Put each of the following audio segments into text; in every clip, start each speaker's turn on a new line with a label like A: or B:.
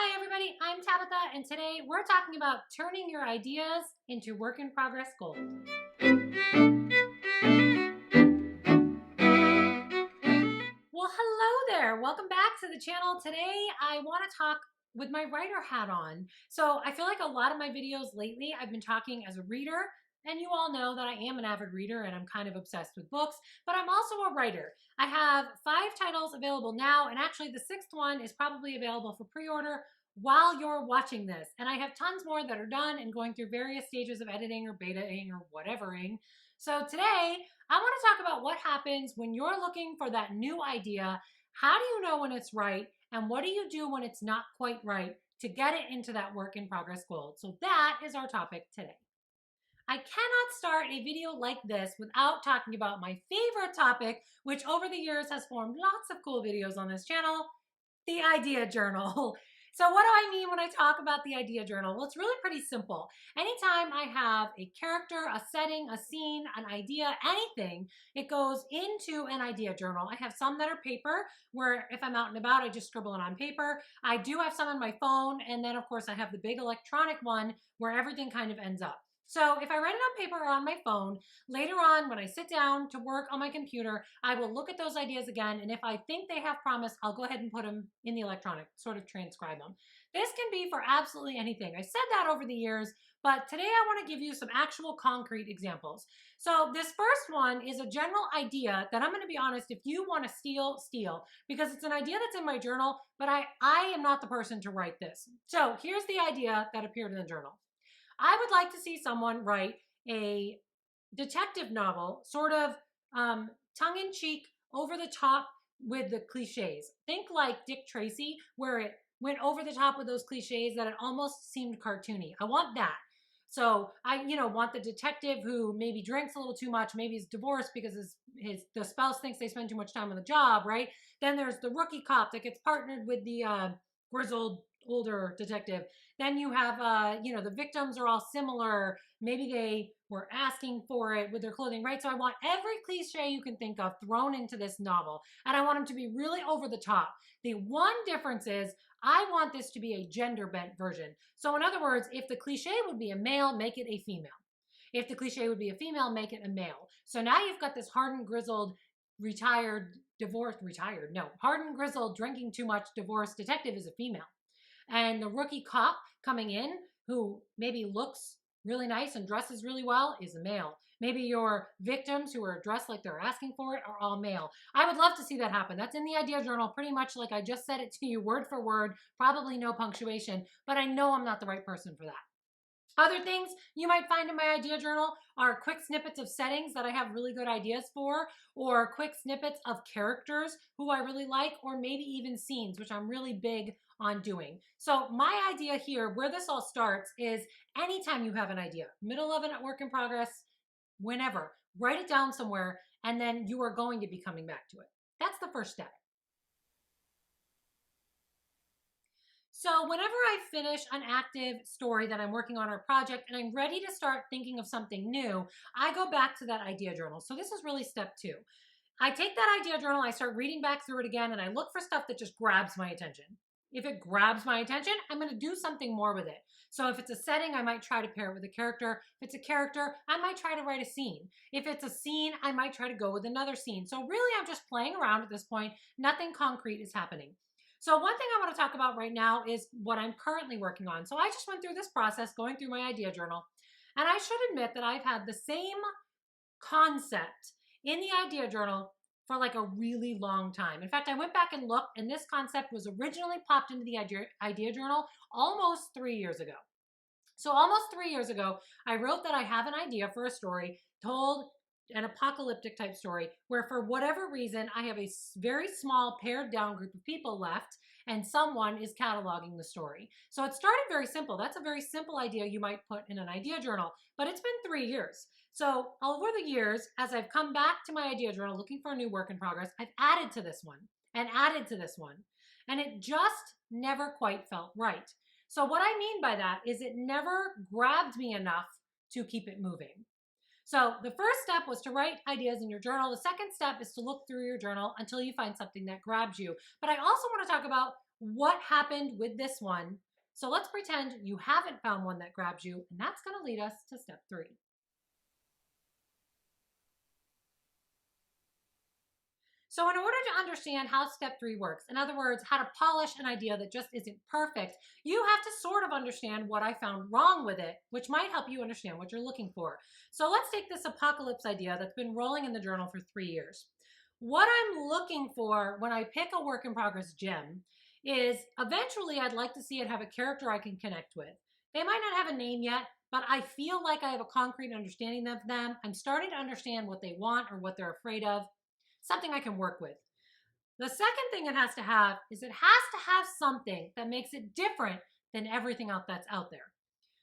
A: Hi, everybody. I'm Tabitha, and today we're talking about turning your ideas into work in progress gold. Well, hello there. Welcome back to the channel. Today, I want to talk with my writer hat on. So, I feel like a lot of my videos lately, I've been talking as a reader, and you all know that I am an avid reader and I'm kind of obsessed with books, but I'm also a writer. I have 5 titles available now, and actually, the 6th one is probably available for pre order while you're watching this. And I have tons more that are done and going through various stages of editing or betaing or whatevering. So, today, I want to talk about what happens when you're looking for that new idea. How do you know when it's right? And what do you do when it's not quite right to get it into that work in progress gold? So that is our topic today. I cannot start a video like this without talking about my favorite topic, which over the years has formed lots of cool videos on this channel, the idea journal. So what do I mean when I talk about the idea journal? Well, it's really pretty simple. Anytime I have a character, a setting, a scene, an idea, anything, it goes into an idea journal. I have some that are paper, where if I'm out and about, I just scribble it on paper. I do have some on my phone, and then of course I have the big electronic one where everything kind of ends up. So if I write it on paper or on my phone, later on when I sit down to work on my computer, I will look at those ideas again, and if I think they have promise, I'll go ahead and put them in the electronic, sort of transcribe them. This can be for absolutely anything. I said that over the years, but today I want to give you some actual concrete examples. So this first one is a general idea that I'm going to be honest, if you want to steal, because it's an idea that's in my journal, but I am not the person to write this. So here's the idea that appeared in the journal. I would like to see someone write a detective novel, sort of tongue in cheek, over the top with the cliches. Think like Dick Tracy, where it went over the top with those cliches that it almost seemed cartoony. I want that. So I, want the detective who maybe drinks a little too much, maybe he's divorced because the spouse thinks they spend too much time on the job, right? Then there's the rookie cop that gets partnered with the grizzled older detective. Then you have, the victims are all similar. Maybe they were asking for it with their clothing, right? So I want every cliche you can think of thrown into this novel. And I want them to be really over the top. The one difference is I want this to be a gender bent version. So in other words, if the cliche would be a male, make it a female. If the cliche would be a female, make it a male. So now you've got this hardened, grizzled, hardened, grizzled, drinking too much, divorced detective is a female. And the rookie cop coming in who maybe looks really nice and dresses really well is a male. Maybe your victims who are dressed like they're asking for it are all male. I would love to see that happen. That's in the idea journal, pretty much like I just said it to you, word for word, probably no punctuation, but I know I'm not the right person for that. Other things you might find in my idea journal are quick snippets of settings that I have really good ideas for, or quick snippets of characters who I really like, or maybe even scenes, which I'm really big on doing. So my idea here, where this all starts, is anytime you have an idea, middle of a work in progress, whenever, write it down somewhere, and then you are going to be coming back to it. That's the first step. So whenever I finish an active story that I'm working on or project and I'm ready to start thinking of something new, I go back to that idea journal. So this is really step 2. I take that idea journal, I start reading back through it again, and I look for stuff that just grabs my attention. If it grabs my attention, I'm going to do something more with it. So if it's a setting, I might try to pair it with a character. If it's a character, I might try to write a scene. If it's a scene, I might try to go with another scene. So really, I'm just playing around at this point. Nothing concrete is happening. So one thing I want to talk about right now is what I'm currently working on. So I just went through this process, going through my idea journal, and I should admit that I've had the same concept in the idea journal for like a really long time. In fact, I went back and looked, and this concept was originally popped into the idea journal almost 3 years ago. So almost 3 years ago, I wrote that I have an idea for a story told an apocalyptic type story where for whatever reason, I have a very small pared down group of people left and someone is cataloging the story. So it started very simple. That's a very simple idea you might put in an idea journal, but it's been 3 years. So over the years, as I've come back to my idea journal looking for a new work in progress, I've added to this one and added to this one. And it just never quite felt right. So what I mean by that is it never grabbed me enough to keep it moving. So the first step was to write ideas in your journal. The second step is to look through your journal until you find something that grabs you. But I also want to talk about what happened with this one. So let's pretend you haven't found one that grabs you, and that's going to lead us to step 3. So in order to understand how step 3 works, in other words, how to polish an idea that just isn't perfect, you have to sort of understand what I found wrong with it, which might help you understand what you're looking for. So let's take this apocalypse idea that's been rolling in the journal for 3 years. What I'm looking for when I pick a work in progress gem is eventually I'd like to see it have a character I can connect with. They might not have a name yet, but I feel like I have a concrete understanding of them. I'm starting to understand what they want or what they're afraid of, something I can work with. The second thing it has to have is it has to have something that makes it different than everything else that's out there.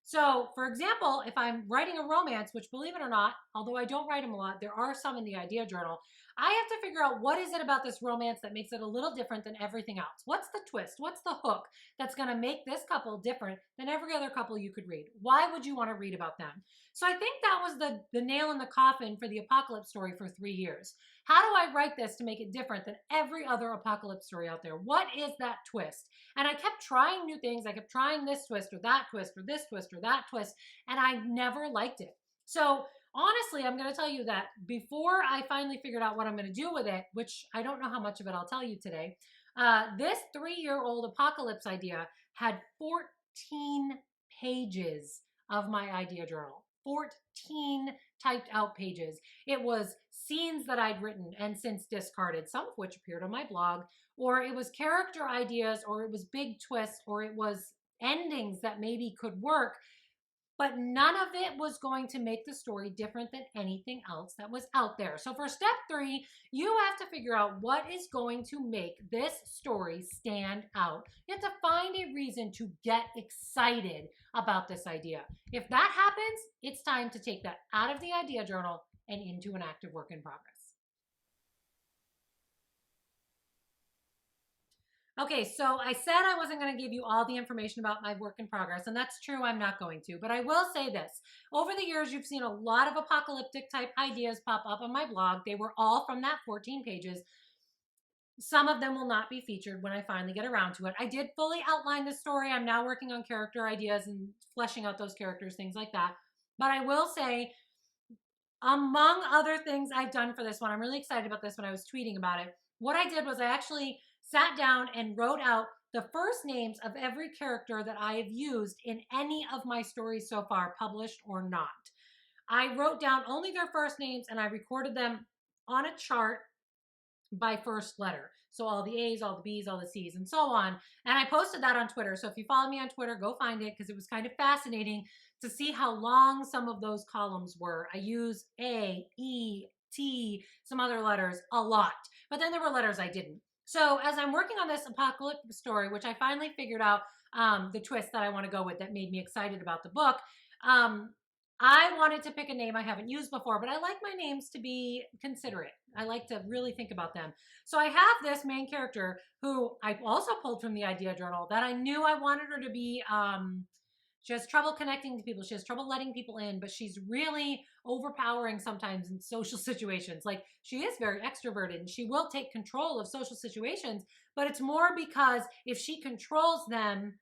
A: So, for example, if I'm writing a romance, which believe it or not, although I don't write them a lot, there are some in the idea journal, I have to figure out what is it about this romance that makes it a little different than everything else. What's the twist? What's the hook that's going to make this couple different than every other couple you could read? Why would you want to read about them? So I think that was the nail in the coffin for the apocalypse story for 3 years. How do I write this to make it different than every other apocalypse story out there? What is that twist? And I kept trying new things. I kept trying this twist or that twist or this twist or that twist, and I never liked it. So honestly, I'm going to tell you that before I finally figured out what I'm going to do with it, which I don't know how much of it I'll tell you today, this 3-year-old apocalypse idea had 14 pages of my idea journal. 14 typed out pages. It was scenes that I'd written and since discarded, some of which appeared on my blog, or it was character ideas, or it was big twists, or it was endings that maybe could work, but none of it was going to make the story different than anything else that was out there. So for step 3, you have to figure out what is going to make this story stand out. You have to find a reason to get excited about this idea. If that happens, it's time to take that out of the idea journal and into an active work in progress. Okay, so I said I wasn't going to give you all the information about my work in progress, and that's true, I'm not going to. But I will say this. Over the years, you've seen a lot of apocalyptic type ideas pop up on my blog. They were all from that 14 pages. Some of them will not be featured when I finally get around to it. I did fully outline the story. I'm now working on character ideas and fleshing out those characters, things like that. But I will say, among other things I've done for this one, I'm really excited about this when I was tweeting about it. What I did was I actually sat down and wrote out the first names of every character that I have used in any of my stories so far, published or not. I wrote down only their first names and I recorded them on a chart by first letter. So all the A's, all the B's, all the C's, and so on. And I posted that on Twitter. So if you follow me on Twitter, go find it because it was kind of fascinating to see how long some of those columns were. I use A, E, T, some other letters a lot. But then there were letters I didn't. So as I'm working on this apocalyptic story, which I finally figured out the twist that I want to go with that made me excited about the book, I wanted to pick a name I haven't used before, but I like my names to be considerate. I like to really think about them. So I have this main character who I also pulled from the idea journal that I knew I wanted her to be, she has trouble connecting to people. She has trouble letting people in, but she's really overpowering sometimes in social situations. Like she is very extroverted and she will take control of social situations, but it's more because if she controls them,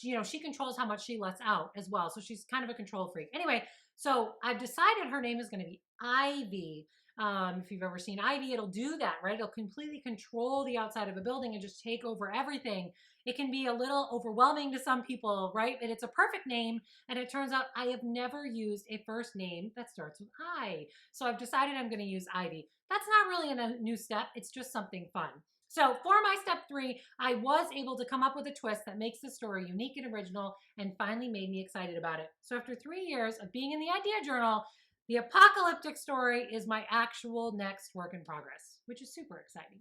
A: she controls how much she lets out as well. So she's kind of a control freak. Anyway, so I've decided her name is going to be Ivy. If you've ever seen Ivy, it'll do that, right? It'll completely control the outside of a building and just take over everything. It can be a little overwhelming to some people, right? But it's a perfect name. And it turns out I have never used a first name that starts with I. So I've decided I'm going to use Ivy. That's not really a new step. It's just something fun. So for my step 3, I was able to come up with a twist that makes the story unique and original and finally made me excited about it. So after 3 years of being in the idea journal, the apocalyptic story is my actual next work in progress, which is super exciting.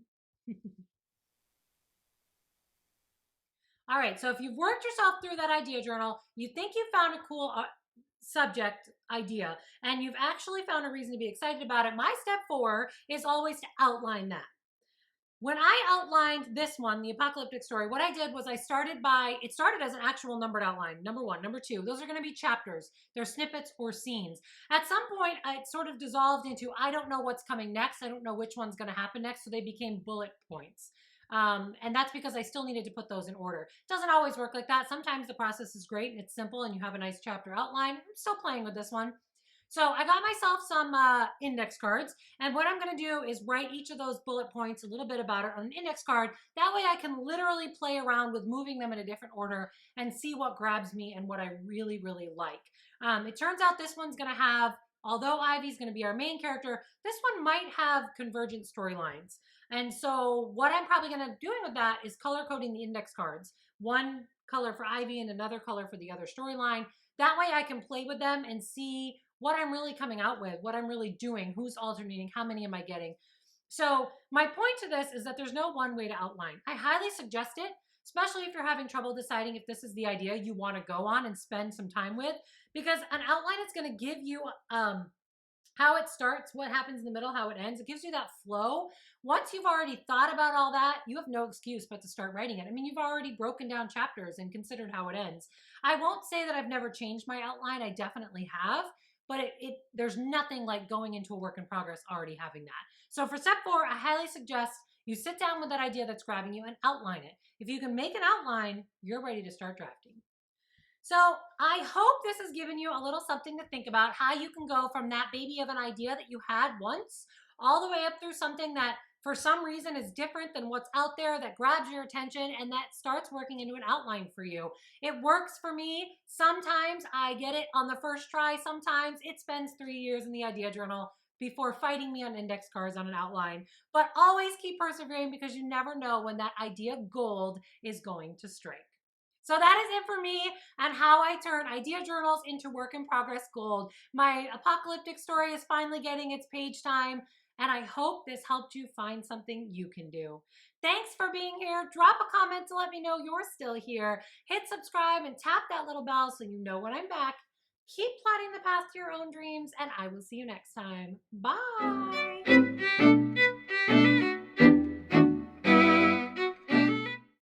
A: All right, so if you've worked yourself through that idea journal, you think you found a cool subject idea, and you've actually found a reason to be excited about it, my step 4 is always to outline that. When I outlined this one, the apocalyptic story, what I did was it started as an actual numbered outline. Number 1, number 2, those are going to be chapters. They're snippets or scenes. At some point, it sort of dissolved into, I don't know what's coming next. I don't know which one's going to happen next. So they became bullet points. And that's because I still needed to put those in order. It doesn't always work like that. Sometimes the process is great and it's simple and you have a nice chapter outline. I'm still playing with this one. So I got myself some index cards, and what I'm going to do is write each of those bullet points, a little bit about it, on an index card. That way I can literally play around with moving them in a different order and see what grabs me and what I really, really like. It turns out this one's going to have, although Ivy's going to be our main character, this one might have convergent storylines. And so what I'm probably going to doing with that is color coding the index cards. One color for Ivy and another color for the other storyline. That way I can play with them and see what I'm really coming out with, what I'm really doing, who's alternating, how many am I getting. So my point to this is that there's no one way to outline. I highly suggest it, especially if you're having trouble deciding if this is the idea you want to go on and spend some time with, because an outline is going to give you how it starts, what happens in the middle, how it ends. It gives you that flow. Once you've already thought about all that, you have no excuse but to start writing it. I mean, you've already broken down chapters and considered how it ends. I won't say that I've never changed my outline. I definitely have, but there's nothing like going into a work in progress already having that. So for step 4, I highly suggest you sit down with that idea that's grabbing you and outline it. If you can make an outline, you're ready to start drafting. So I hope this has given you a little something to think about, how you can go from that baby of an idea that you had once all the way up through something that for some reason is different than what's out there, that grabs your attention and that starts working into an outline for you. It works for me. Sometimes I get it on the first try. Sometimes it spends 3 years in the idea journal before fighting me on index cards on an outline. But always keep persevering, because you never know when that idea gold is going to strike. So that is it for me and how I turn idea journals into work in progress gold. My apocalyptic story is finally getting its page time, and I hope this helped you find something you can do. Thanks for being here. Drop a comment to let me know you're still here. Hit subscribe and tap that little bell so you know when I'm back. Keep plotting the path to your own dreams, and I will see you next time. Bye.